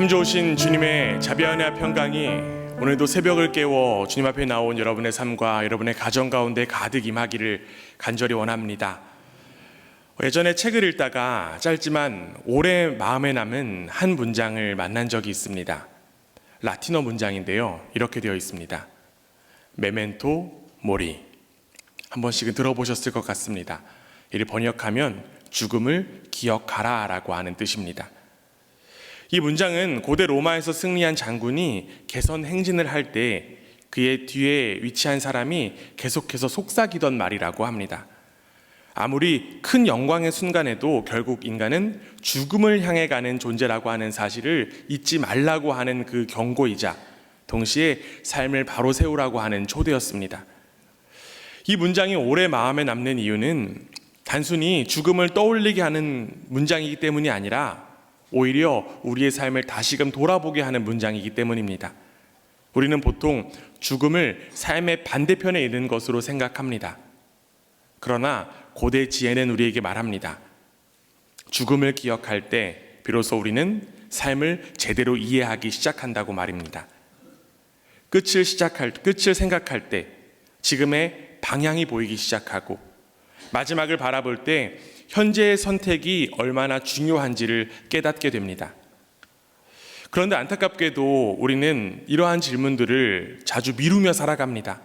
참 좋으신 주님의 자비하나 평강이 오늘도 새벽을 깨워 주님 앞에 나온 여러분의 삶과 여러분의 가정 가운데 가득 임하기를 간절히 원합니다. 예전에 책을 읽다가 짧지만 오래 마음에 남은 한 문장을 만난 적이 있습니다. 라틴어 문장인데요, 이렇게 되어 있습니다. 메멘토 모리. 한 번씩은 들어보셨을 것 같습니다. 이를 번역하면 죽음을 기억하라 라고 하는 뜻입니다. 이 문장은 고대 로마에서 승리한 장군이 개선 행진을 할 때 그의 뒤에 위치한 사람이 계속해서 속삭이던 말이라고 합니다. 아무리 큰 영광의 순간에도 결국 인간은 죽음을 향해 가는 존재라고 하는 사실을 잊지 말라고 하는 그 경고이자 동시에 삶을 바로 세우라고 하는 초대였습니다. 이 문장이 오래 마음에 남는 이유는 단순히 죽음을 떠올리게 하는 문장이기 때문이 아니라 오히려 우리의 삶을 다시금 돌아보게 하는 문장이기 때문입니다. 우리는 보통 죽음을 삶의 반대편에 있는 것으로 생각합니다. 그러나 고대 지혜는 우리에게 말합니다. 죽음을 기억할 때 비로소 우리는 삶을 제대로 이해하기 시작한다고 말입니다. 끝을 생각할 때 지금의 방향이 보이기 시작하고 마지막을 바라볼 때 현재의 선택이 얼마나 중요한지를 깨닫게 됩니다. 그런데 안타깝게도 우리는 이러한 질문들을 자주 미루며 살아갑니다.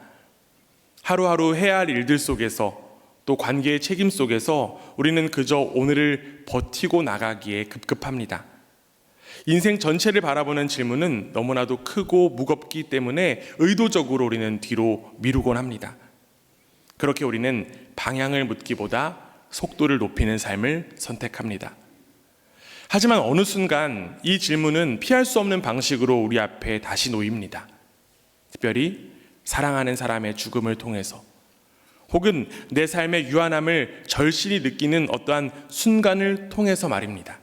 하루하루 해야 할 일들 속에서 또 관계의 책임 속에서 우리는 그저 오늘을 버티고 나가기에 급급합니다. 인생 전체를 바라보는 질문은 너무나도 크고 무겁기 때문에 의도적으로 우리는 뒤로 미루곤 합니다. 그렇게 우리는 방향을 묻기보다 속도를 높이는 삶을 선택합니다. 하지만 어느 순간 이 질문은 피할 수 없는 방식으로 우리 앞에 다시 놓입니다. 특별히 사랑하는 사람의 죽음을 통해서 혹은 내 삶의 유한함을 절실히 느끼는 어떠한 순간을 통해서 말입니다.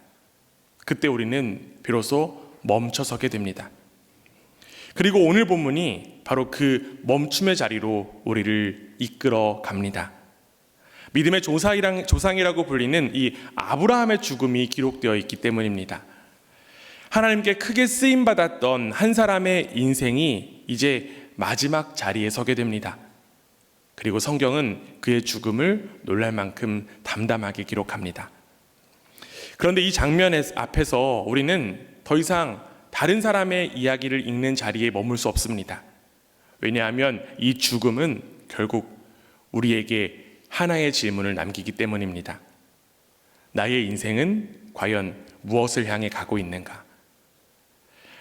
그때 우리는 비로소 멈춰서게 됩니다. 그리고 오늘 본문이 바로 그 멈춤의 자리로 우리를 이끌어 갑니다. 믿음의 조상이라고 불리는 이 아브라함의 죽음이 기록되어 있기 때문입니다. 하나님께 크게 쓰임받았던 한 사람의 인생이 이제 마지막 자리에 서게 됩니다. 그리고 성경은 그의 죽음을 놀랄 만큼 담담하게 기록합니다. 그런데 이 장면 앞에서 우리는 더 이상 다른 사람의 이야기를 읽는 자리에 머물 수 없습니다. 왜냐하면 이 죽음은 결국 우리에게 하나의 질문을 남기기 때문입니다. 나의 인생은 과연 무엇을 향해 가고 있는가?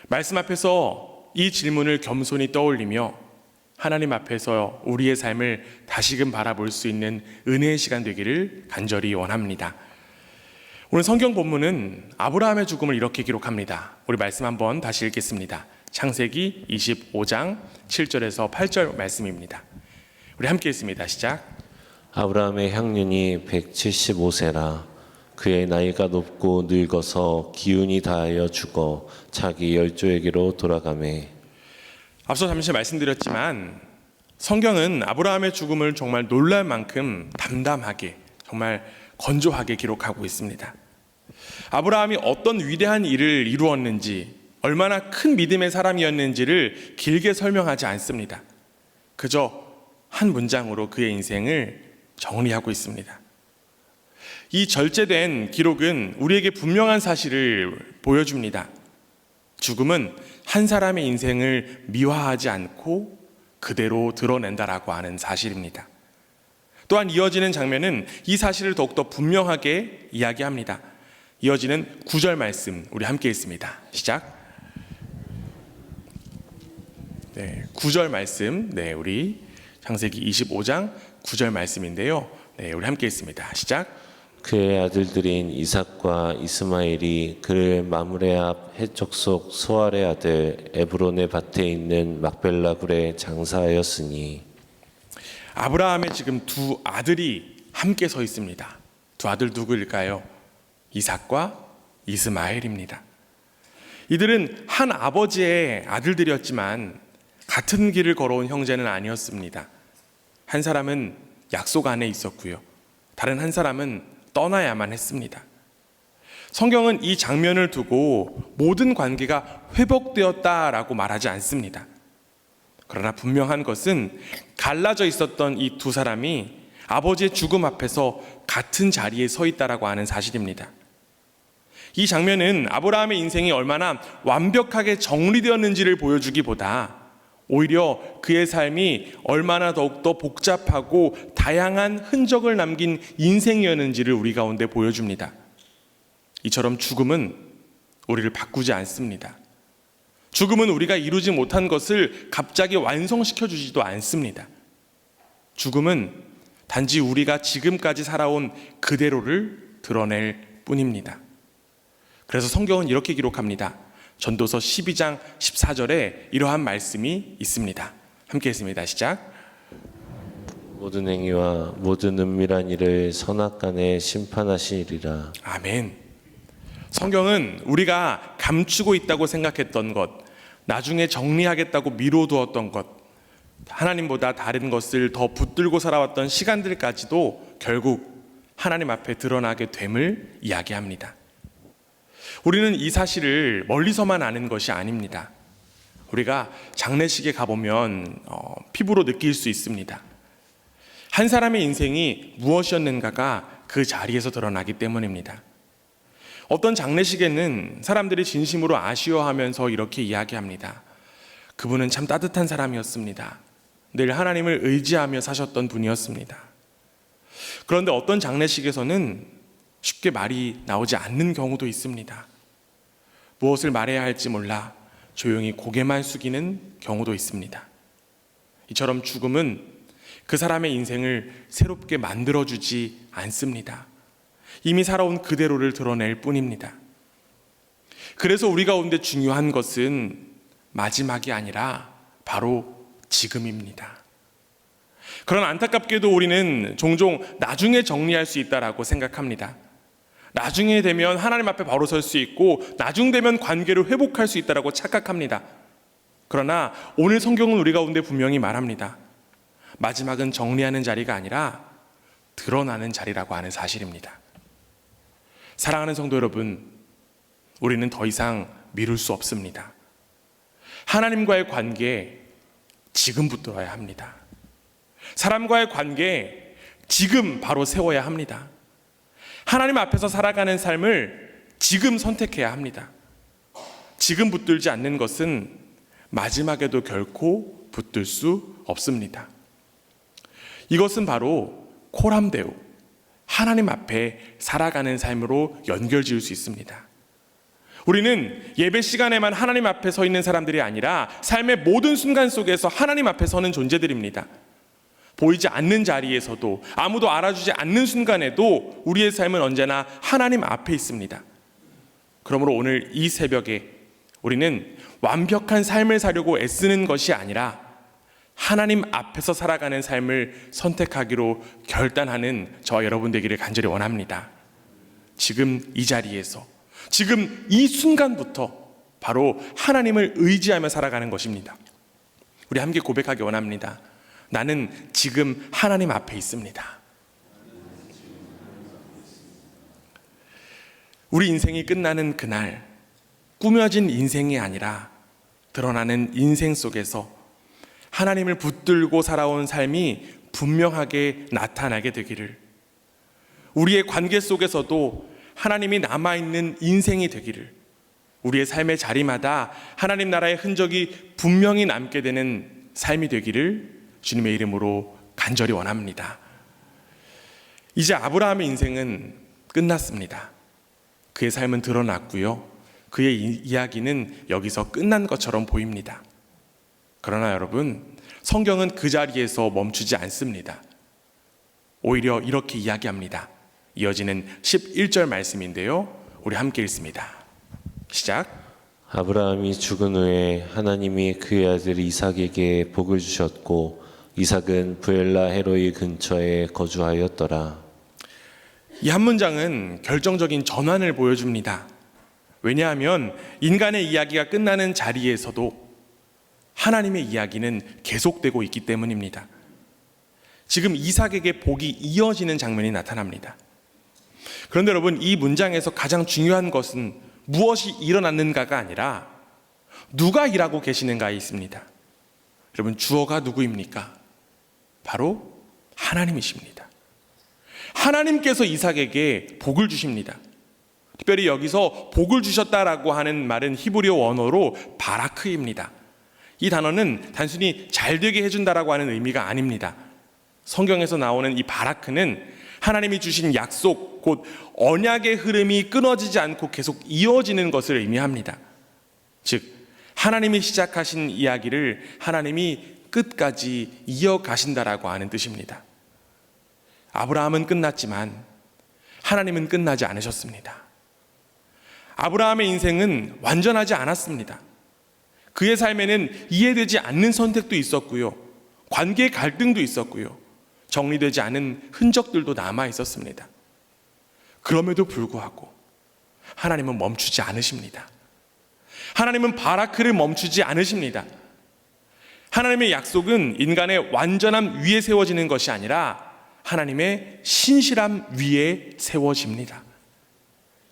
말씀 앞에서 이 질문을 겸손히 떠올리며 하나님 앞에서 우리의 삶을 다시금 바라볼 수 있는 은혜의 시간 되기를 간절히 원합니다. 오늘 성경 본문은 아브라함의 죽음을 이렇게 기록합니다. 우리 말씀 한번 다시 읽겠습니다. 창세기 25장 7절에서 8절 말씀입니다. 우리 함께 읽습니다. 시작. 아브라함의 향년이 175세라. 그의 나이가 높고 늙어서 기운이 다하여 죽어 자기 열조에게로 돌아가매. 앞서 잠시 말씀드렸지만 성경은 아브라함의 죽음을 정말 놀랄 만큼 담담하게, 정말 건조하게 기록하고 있습니다. 아브라함이 어떤 위대한 일을 이루었는지, 얼마나 큰 믿음의 사람이었는지를 길게 설명하지 않습니다. 그저 한 문장으로 그의 인생을 정리하고 있습니다. 이 절제된 기록은 우리에게 분명한 사실을 보여줍니다. 죽음은 한 사람의 인생을 미화하지 않고 그대로 드러낸다라고 하는 사실입니다. 또한 이어지는 장면은 이 사실을 더욱더 분명하게 이야기합니다. 이어지는 9절 말씀 우리 함께 읽습니다. 시작. 9절 말씀, 우리 창세기 25장 9절 말씀인데요. 우리 함께 읽습니다. 시작. 그의 아들들인 이삭과 이스마엘이 그를 마므레 앞 해족속 소알의 아들 에브론의 밭에 있는 막벨라 굴에 장사하였으니. 아브라함의 지금 두 아들이 함께 서 있습니다. 두 아들 누구일까요? 이삭과 이스마엘입니다. 이들은 한 아버지의 아들들이었지만 같은 길을 걸어온 형제는 아니었습니다. 한 사람은 약속 안에 있었고요. 다른 한 사람은 떠나야만 했습니다. 성경은 이 장면을 두고 모든 관계가 회복되었다라고 말하지 않습니다. 그러나 분명한 것은 갈라져 있었던 이 두 사람이 아버지의 죽음 앞에서 같은 자리에 서 있다라고 하는 사실입니다. 이 장면은 아브라함의 인생이 얼마나 완벽하게 정리되었는지를 보여주기보다 오히려 그의 삶이 얼마나 더욱더 복잡하고 다양한 흔적을 남긴 인생이었는지를 우리 가운데 보여줍니다. 이처럼 죽음은 우리를 바꾸지 않습니다. 죽음은 우리가 이루지 못한 것을 갑자기 완성시켜 주지도 않습니다. 죽음은 단지 우리가 지금까지 살아온 그대로를 드러낼 뿐입니다. 그래서 성경은 이렇게 기록합니다. 전도서 12장 14절에 이러한 말씀이 있습니다. 함께 했습니다. 시작. 모든 행위와 모든 은밀한 일을 선악간에 심판하시리라. 아멘. 성경은 우리가 감추고 있다고 생각했던 것, 나중에 정리하겠다고 미뤄두었던 것, 하나님보다 다른 것을 더 붙들고 살아왔던 시간들까지도 결국 하나님 앞에 드러나게 됨을 이야기합니다. 우리는 이 사실을 멀리서만 아는 것이 아닙니다. 우리가 장례식에 가보면 피부로 느낄 수 있습니다. 한 사람의 인생이 무엇이었는가가 그 자리에서 드러나기 때문입니다. 어떤 장례식에는 사람들이 진심으로 아쉬워하면서 이렇게 이야기합니다. 그분은 참 따뜻한 사람이었습니다. 늘 하나님을 의지하며 사셨던 분이었습니다. 그런데 어떤 장례식에서는 쉽게 말이 나오지 않는 경우도 있습니다. 무엇을 말해야 할지 몰라 조용히 고개만 숙이는 경우도 있습니다. 이처럼 죽음은 그 사람의 인생을 새롭게 만들어주지 않습니다. 이미 살아온 그대로를 드러낼 뿐입니다. 그래서 우리 가운데 중요한 것은 마지막이 아니라 바로 지금입니다. 그러나 안타깝게도 우리는 종종 나중에 정리할 수 있다라고 생각합니다. 나중에 되면 하나님 앞에 바로 설 수 있고 나중 되면 관계를 회복할 수 있다라고 착각합니다. 그러나 오늘 성경은 우리 가운데 분명히 말합니다. 마지막은 정리하는 자리가 아니라 드러나는 자리라고 하는 사실입니다. 사랑하는 성도 여러분, 우리는 더 이상 미룰 수 없습니다. 하나님과의 관계 지금 붙들어야 합니다. 사람과의 관계 지금 바로 세워야 합니다. 하나님 앞에서 살아가는 삶을 지금 선택해야 합니다. 지금 붙들지 않는 것은 마지막에도 결코 붙들 수 없습니다. 이것은 바로 코람데오, 하나님 앞에 살아가는 삶으로 연결지을 수 있습니다. 우리는 예배 시간에만 하나님 앞에 서 있는 사람들이 아니라 삶의 모든 순간 속에서 하나님 앞에 서는 존재들입니다. 보이지 않는 자리에서도 아무도 알아주지 않는 순간에도 우리의 삶은 언제나 하나님 앞에 있습니다. 그러므로 오늘 이 새벽에 우리는 완벽한 삶을 사려고 애쓰는 것이 아니라 하나님 앞에서 살아가는 삶을 선택하기로 결단하는 저와 여러분 되기를 간절히 원합니다. 지금 이 자리에서, 지금 이 순간부터 바로 하나님을 의지하며 살아가는 것입니다. 우리 함께 고백하기 원합니다. 나는 지금 하나님 앞에 있습니다. 우리 인생이 끝나는 그날, 꾸며진 인생이 아니라 드러나는 인생 속에서 하나님을 붙들고 살아온 삶이 분명하게 나타나게 되기를, 우리의 관계 속에서도 하나님이 남아있는 인생이 되기를, 우리의 삶의 자리마다 하나님 나라의 흔적이 분명히 남게 되는 삶이 되기를 주님의 이름으로 간절히 원합니다. 이제 아브라함의 인생은 끝났습니다. 그의 삶은 드러났고요. 그의 이야기는 여기서 끝난 것처럼 보입니다. 그러나 여러분, 성경은 그 자리에서 멈추지 않습니다. 오히려 이렇게 이야기합니다. 이어지는 11절 말씀인데요. 우리 함께 읽습니다. 시작. 아브라함이 죽은 후에 하나님이 그의 아들 이삭에게 복을 주셨고 이삭은 부엘라 헤로이 근처에 거주하였더라. 이 한 문장은 결정적인 전환을 보여줍니다. 왜냐하면 인간의 이야기가 끝나는 자리에서도 하나님의 이야기는 계속되고 있기 때문입니다. 지금 이삭에게 복이 이어지는 장면이 나타납니다. 그런데 여러분, 이 문장에서 가장 중요한 것은 무엇이 일어났는가가 아니라 누가 일하고 계시는가에 있습니다. 여러분, 주어가 누구입니까? 바로 하나님이십니다. 하나님께서 이삭에게 복을 주십니다. 특별히 여기서 복을 주셨다라고 하는 말은 히브리어 원어로 바라크입니다. 이 단어는 단순히 잘되게 해준다라고 하는 의미가 아닙니다. 성경에서 나오는 이 바라크는 하나님이 주신 약속, 곧 언약의 흐름이 끊어지지 않고 계속 이어지는 것을 의미합니다. 즉, 하나님이 시작하신 이야기를 하나님이 끝까지 이어가신다라고 하는 뜻입니다. 아브라함은 끝났지만 하나님은 끝나지 않으셨습니다. 아브라함의 인생은 완전하지 않았습니다. 그의 삶에는 이해되지 않는 선택도 있었고요, 관계 갈등도 있었고요, 정리되지 않은 흔적들도 남아 있었습니다. 그럼에도 불구하고 하나님은 멈추지 않으십니다. 하나님은 바라크를 멈추지 않으십니다. 하나님의 약속은 인간의 완전함 위에 세워지는 것이 아니라 하나님의 신실함 위에 세워집니다.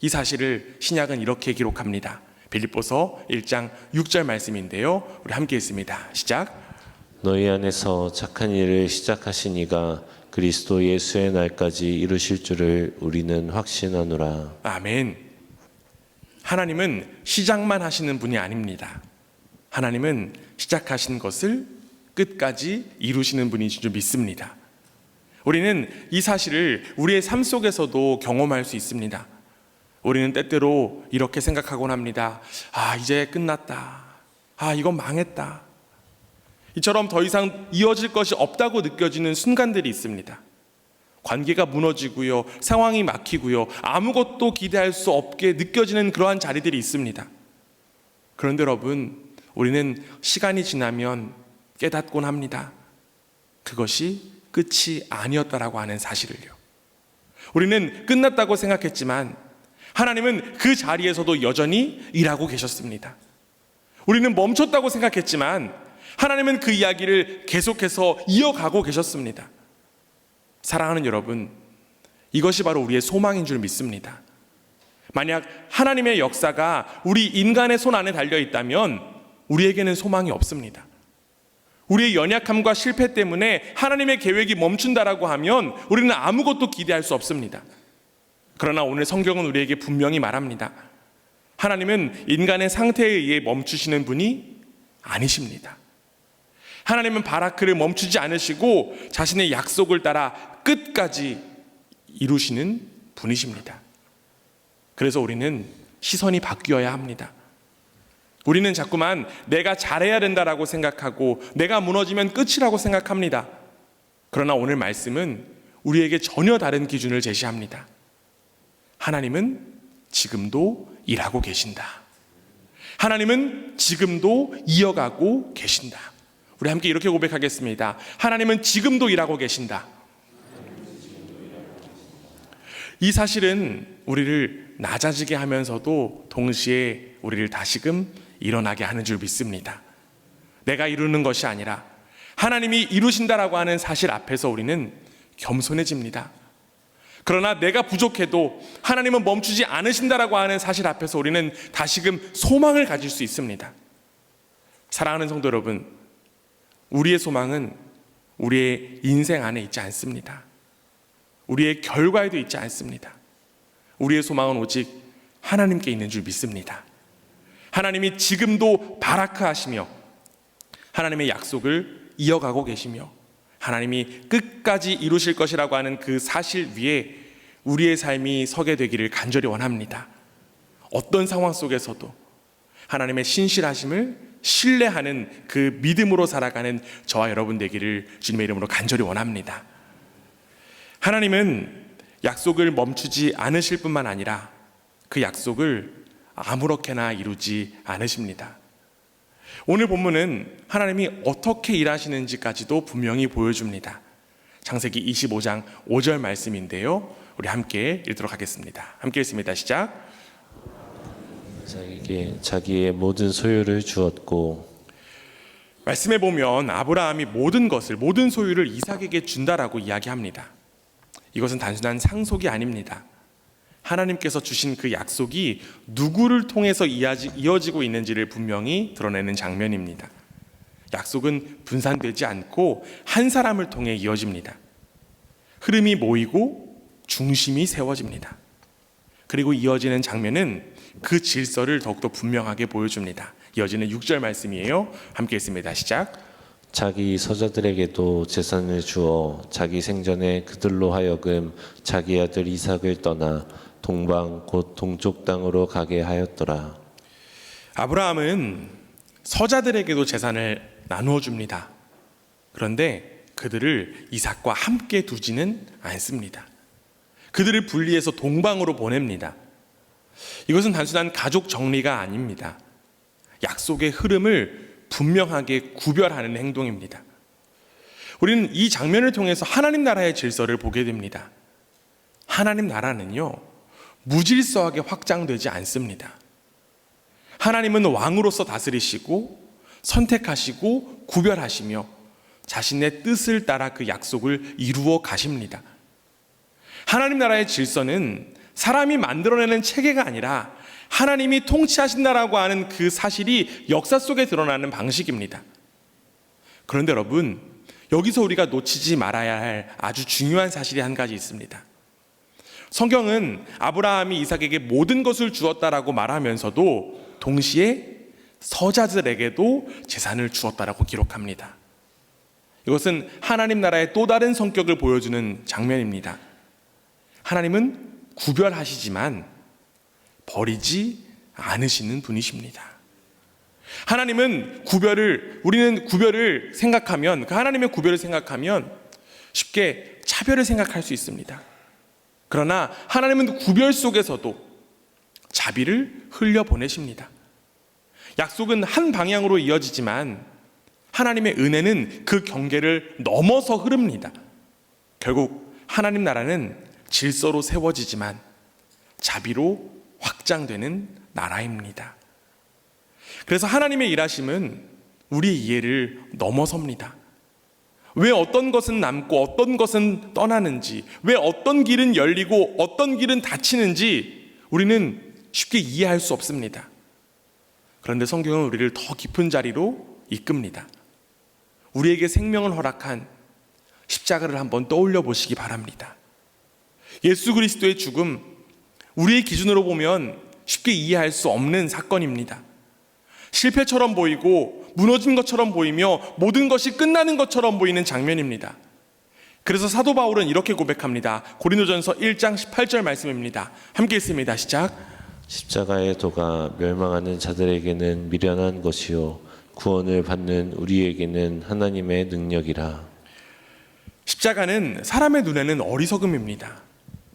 이 사실을 신약은 이렇게 기록합니다. 빌립보서 1장 6절 말씀인데요, 우리 함께 읽습니다. 시작. 너희 안에서 착한 일을 시작하신 이가 그리스도 예수의 날까지 이루실 줄을 우리는 확신하노라. 아멘. 하나님은 시작만 하시는 분이 아닙니다. 하나님은 시작하신 것을 끝까지 이루시는 분인 줄 믿습니다. 우리는 이 사실을 우리의 삶 속에서도 경험할 수 있습니다. 우리는 때때로 이렇게 생각하곤 합니다. 이제 끝났다. 이건 망했다. 이처럼 더 이상 이어질 것이 없다고 느껴지는 순간들이 있습니다. 관계가 무너지고요, 상황이 막히고요, 아무것도 기대할 수 없게 느껴지는 그러한 자리들이 있습니다. 그런데 여러분, 우리는 시간이 지나면 깨닫곤 합니다. 그것이 끝이 아니었다라고 하는 사실을요. 우리는 끝났다고 생각했지만 하나님은 그 자리에서도 여전히 일하고 계셨습니다. 우리는 멈췄다고 생각했지만 하나님은 그 이야기를 계속해서 이어가고 계셨습니다. 사랑하는 여러분, 이것이 바로 우리의 소망인 줄 믿습니다. 만약 하나님의 역사가 우리 인간의 손 안에 달려 있다면 우리에게는 소망이 없습니다. 우리의 연약함과 실패 때문에 하나님의 계획이 멈춘다라고 하면 우리는 아무것도 기대할 수 없습니다. 그러나 오늘 성경은 우리에게 분명히 말합니다. 하나님은 인간의 상태에 의해 멈추시는 분이 아니십니다. 하나님은 바라크를 멈추지 않으시고 자신의 약속을 따라 끝까지 이루시는 분이십니다. 그래서 우리는 시선이 바뀌어야 합니다. 우리는 자꾸만 내가 잘해야 된다라고 생각하고 내가 무너지면 끝이라고 생각합니다. 그러나 오늘 말씀은 우리에게 전혀 다른 기준을 제시합니다. 하나님은 지금도 일하고 계신다. 하나님은 지금도 이어가고 계신다. 우리 함께 이렇게 고백하겠습니다. 하나님은 지금도 일하고 계신다. 이 사실은 우리를 낮아지게 하면서도 동시에 우리를 다시금 일어나게 하는 줄 믿습니다. 내가 이루는 것이 아니라 하나님이 이루신다라고 하는 사실 앞에서 우리는 겸손해집니다. 그러나 내가 부족해도 하나님은 멈추지 않으신다라고 하는 사실 앞에서 우리는 다시금 소망을 가질 수 있습니다. 사랑하는 성도 여러분, 우리의 소망은 우리의 인생 안에 있지 않습니다. 우리의 결과에도 있지 않습니다. 우리의 소망은 오직 하나님께 있는 줄 믿습니다. 하나님이 지금도 바라크하시며 하나님의 약속을 이어가고 계시며 하나님이 끝까지 이루실 것이라고 하는 그 사실 위에 우리의 삶이 서게 되기를 간절히 원합니다. 어떤 상황 속에서도 하나님의 신실하심을 신뢰하는 그 믿음으로 살아가는 저와 여러분 되기를 주님의 이름으로 간절히 원합니다. 하나님은 약속을 멈추지 않으실 뿐만 아니라 그 약속을 아무렇게나 이루지 않으십니다. 오늘 본문은 하나님이 어떻게 일하시는지까지도 분명히 보여줍니다. 창세기 25장 5절 말씀인데요, 우리 함께 읽도록 하겠습니다. 함께 읽습니다. 시작. 자기에게 자기의 모든 소유를 주었고, 말씀에 보면 아브라함이 모든 것을, 모든 소유를 이삭에게 준다라고 이야기합니다. 이것은 단순한 상속이 아닙니다. 하나님께서 주신 그 약속이 누구를 통해서 이어지고 있는지를 분명히 드러내는 장면입니다. 약속은 분산되지 않고 한 사람을 통해 이어집니다. 흐름이 모이고 중심이 세워집니다. 그리고 이어지는 장면은 그 질서를 더욱더 분명하게 보여줍니다. 이어지는 6절 말씀이에요. 함께 읽습니다. 시작. 자기 서자들에게도 재산을 주어 자기 생전에 그들로 하여금 자기 아들 이삭을 떠나 동방 곧 동쪽 땅으로 가게 하였더라. 아브라함은 서자들에게도 재산을 나누어 줍니다. 그런데 그들을 이삭과 함께 두지는 않습니다. 그들을 분리해서 동방으로 보냅니다. 이것은 단순한 가족 정리가 아닙니다. 약속의 흐름을 분명하게 구별하는 행동입니다. 우리는 이 장면을 통해서 하나님 나라의 질서를 보게 됩니다. 하나님 나라는요, 무질서하게 확장되지 않습니다. 하나님은 왕으로서 다스리시고 선택하시고 구별하시며 자신의 뜻을 따라 그 약속을 이루어 가십니다. 하나님 나라의 질서는 사람이 만들어내는 체계가 아니라 하나님이 통치하신다라고 하는 그 사실이 역사 속에 드러나는 방식입니다. 그런데 여러분, 여기서 우리가 놓치지 말아야 할 아주 중요한 사실이 한 가지 있습니다. 성경은 아브라함이 이삭에게 모든 것을 주었다라고 말하면서도 동시에 서자들에게도 재산을 주었다라고 기록합니다. 이것은 하나님 나라의 또 다른 성격을 보여주는 장면입니다. 하나님은 구별하시지만 버리지 않으시는 분이십니다. 하나님은 우리는 구별을 생각하면, 그 하나님의 구별을 생각하면 쉽게 차별을 생각할 수 있습니다. 그러나 하나님은 구별 속에서도 자비를 흘려보내십니다. 약속은 한 방향으로 이어지지만 하나님의 은혜는 그 경계를 넘어서 흐릅니다. 결국 하나님 나라는 질서로 세워지지만 자비로 확장되는 나라입니다. 그래서 하나님의 일하심은 우리의 이해를 넘어섭니다. 왜 어떤 것은 남고 어떤 것은 떠나는지, 왜 어떤 길은 열리고 어떤 길은 닫히는지 우리는 쉽게 이해할 수 없습니다. 그런데 성경은 우리를 더 깊은 자리로 이끕니다. 우리에게 생명을 허락한 십자가를 한번 떠올려 보시기 바랍니다. 예수 그리스도의 죽음, 우리의 기준으로 보면 쉽게 이해할 수 없는 사건입니다. 실패처럼 보이고 무너진 것처럼 보이며 모든 것이 끝나는 것처럼 보이는 장면입니다. 그래서 사도 바울은 이렇게 고백합니다. 고린도전서 1장 18절 말씀입니다. 함께 읽습니다. 시작. 십자가의 도가 멸망하는 자들에게는 미련한 것이요 구원을 받는 우리에게는 하나님의 능력이라. 십자가는 사람의 눈에는 어리석음입니다.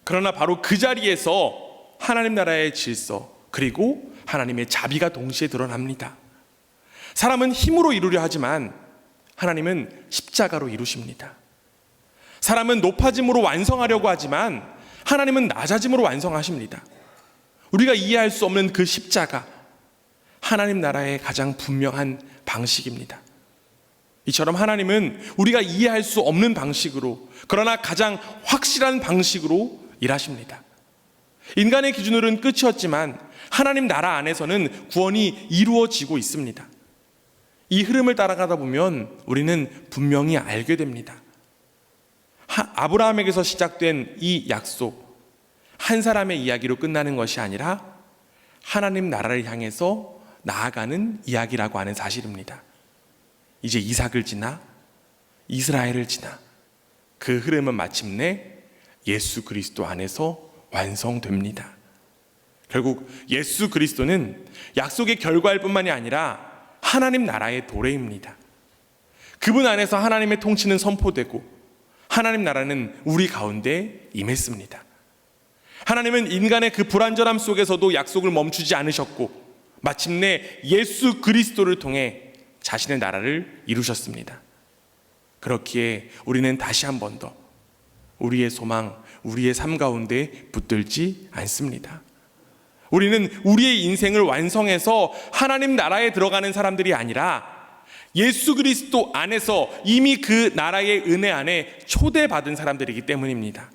그러나 바로 그 자리에서 하나님 나라의 질서 그리고 하나님의 자비가 동시에 드러납니다. 사람은 힘으로 이루려 하지만 하나님은 십자가로 이루십니다. 사람은 높아짐으로 완성하려고 하지만 하나님은 낮아짐으로 완성하십니다. 우리가 이해할 수 없는 그 십자가, 하나님 나라의 가장 분명한 방식입니다. 이처럼 하나님은 우리가 이해할 수 없는 방식으로, 그러나 가장 확실한 방식으로 일하십니다. 인간의 기준으로는 끝이었지만 하나님 나라 안에서는 구원이 이루어지고 있습니다. 이 흐름을 따라가다 보면 우리는 분명히 알게 됩니다. 아브라함에게서 시작된 이 약속, 한 사람의 이야기로 끝나는 것이 아니라 하나님 나라를 향해서 나아가는 이야기라고 하는 사실입니다. 이제 이삭을 지나 이스라엘을 지나 그 흐름은 마침내 예수 그리스도 안에서 완성됩니다. 결국 예수 그리스도는 약속의 결과일 뿐만이 아니라 하나님 나라의 도래입니다. 그분 안에서 하나님의 통치는 선포되고 하나님 나라는 우리 가운데 임했습니다. 하나님은 인간의 그 불완전함 속에서도 약속을 멈추지 않으셨고 마침내 예수 그리스도를 통해 자신의 나라를 이루셨습니다. 그렇기에 우리는 다시 한 번 더 우리의 소망, 우리의 삶 가운데 붙들지 않습니다. 우리는 우리의 인생을 완성해서 하나님 나라에 들어가는 사람들이 아니라 예수 그리스도 안에서 이미 그 나라의 은혜 안에 초대받은 사람들이기 때문입니다.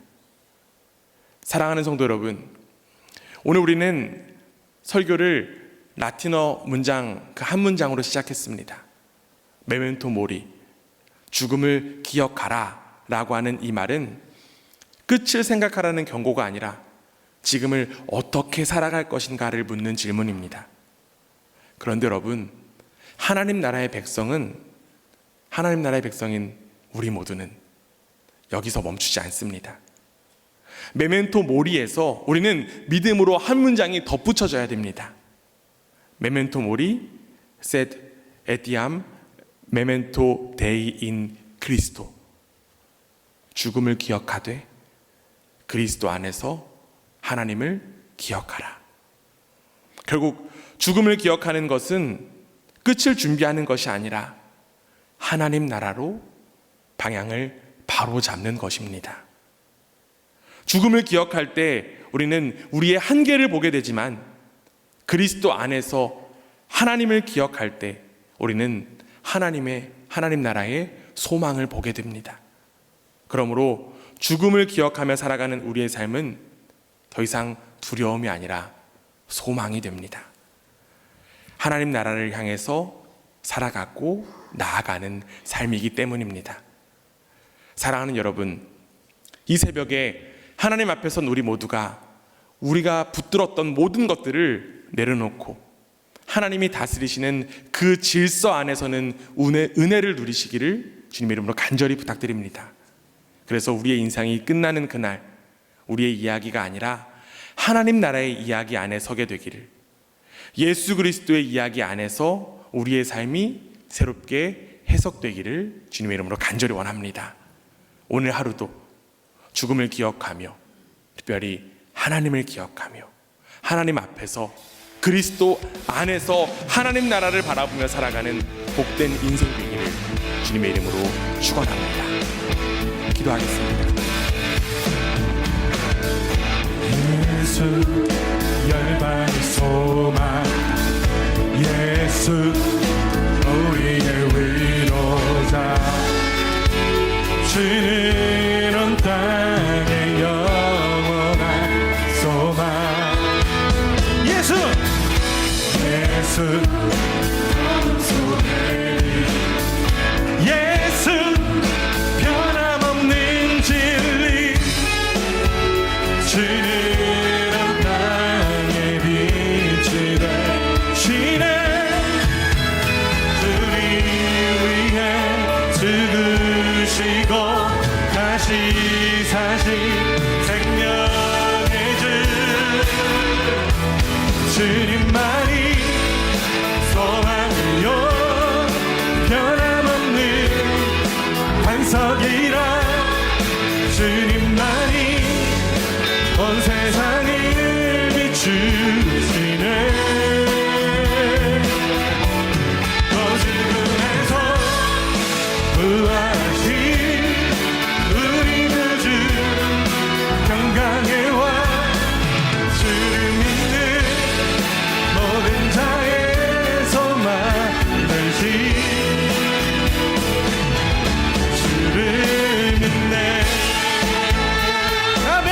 사랑하는 성도 여러분, 오늘 우리는 설교를 라틴어 문장 그 한 문장으로 시작했습니다. 메멘토 모리, 죽음을 기억하라 라고 하는 이 말은 끝을 생각하라는 경고가 아니라 지금을 어떻게 살아갈 것인가를 묻는 질문입니다. 그런데 여러분, 하나님 나라의 백성인 우리 모두는 여기서 멈추지 않습니다. 메멘토 모리에서 우리는 믿음으로 한 문장이 덧붙여져야 됩니다. 메멘토 모리, sed etiam 메멘토 데이 인 그리스도. 죽음을 기억하되 그리스도 안에서 하나님을 기억하라. 결국 죽음을 기억하는 것은 끝을 준비하는 것이 아니라 하나님 나라로 방향을 바로 잡는 것입니다. 죽음을 기억할 때 우리는 우리의 한계를 보게 되지만 그리스도 안에서 하나님을 기억할 때 우리는 하나님 나라의 소망을 보게 됩니다. 그러므로 죽음을 기억하며 살아가는 우리의 삶은 더 이상 두려움이 아니라 소망이 됩니다. 하나님 나라를 향해서 살아가고 나아가는 삶이기 때문입니다. 사랑하는 여러분, 이 새벽에 하나님 앞에 선 우리 모두가 우리가 붙들었던 모든 것들을 내려놓고 하나님이 다스리시는 그 질서 안에서는 은혜를 누리시기를 주님의 이름으로 간절히 부탁드립니다. 그래서 우리의 인생이 끝나는 그날 우리의 이야기가 아니라 하나님 나라의 이야기 안에 서게 되기를, 예수 그리스도의 이야기 안에서 우리의 삶이 새롭게 해석되기를 주님의 이름으로 간절히 원합니다. 오늘 하루도 죽음을 기억하며 특별히 하나님을 기억하며 하나님 앞에서 그리스도 안에서 하나님 나라를 바라보며 살아가는 복된 인생 되기를 주님의 이름으로 축원합니다. 기도하겠습니다. 예수 열방의 소망, 예수 우리의 위로자, 주는 온 땅의 영원한 소망. 예수 예수 변함없는 진리, 주는 온 땅의 빛이 되시네. 우리 위해 죽으시고 다시 사신 생명의 주, 주님만이 소망이요 변함없는 반석이라, 주님만이 온 세상을 비추시네. 또 죽음에서 부활하신 우리 구주 평강의 왕, 주를 믿는 모든 자의 소망 되신 주를 믿네. 아멘.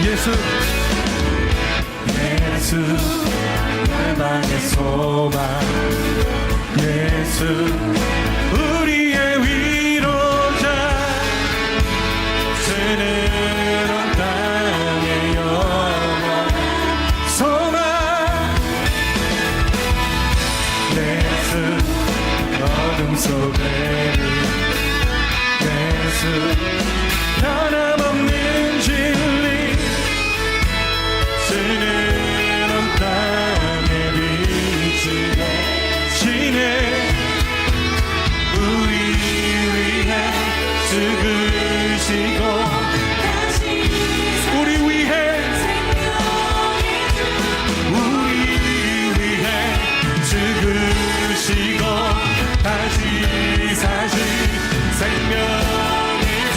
예수 열방의 소망, 예수 우리의 위로자, 주는 온 땅의 영원 소망. 예수 어둠 속에 예수 변함없는 진리, 주는 온 땅의 빛이 되시네. 우리 위해 죽으시고 우리 위해 죽으시고 다시 사신 생명의 주,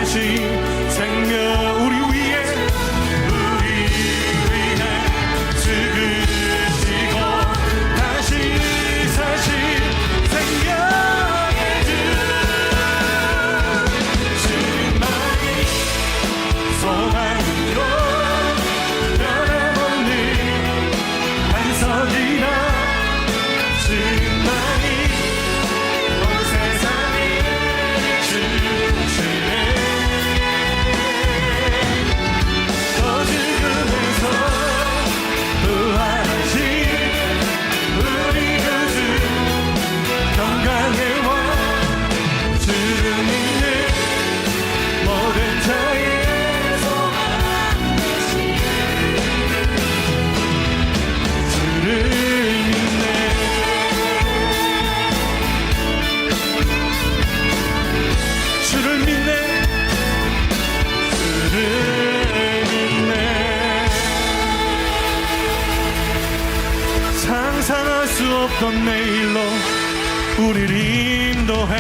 대신 생명 우리 위해 죽으시고 다시 사신 생명의 주 주님만이 소망으로 변함없는 반석이나 주님만이 온 세상을 주시네 또 죽음에서 부활하신 우리 구주 평강의 왕 주를 믿는 모든 자의 소망 되시 주를 믿네 주를 믿네 주를 믿네 상상할 수 없던 내일로 우리를 인도해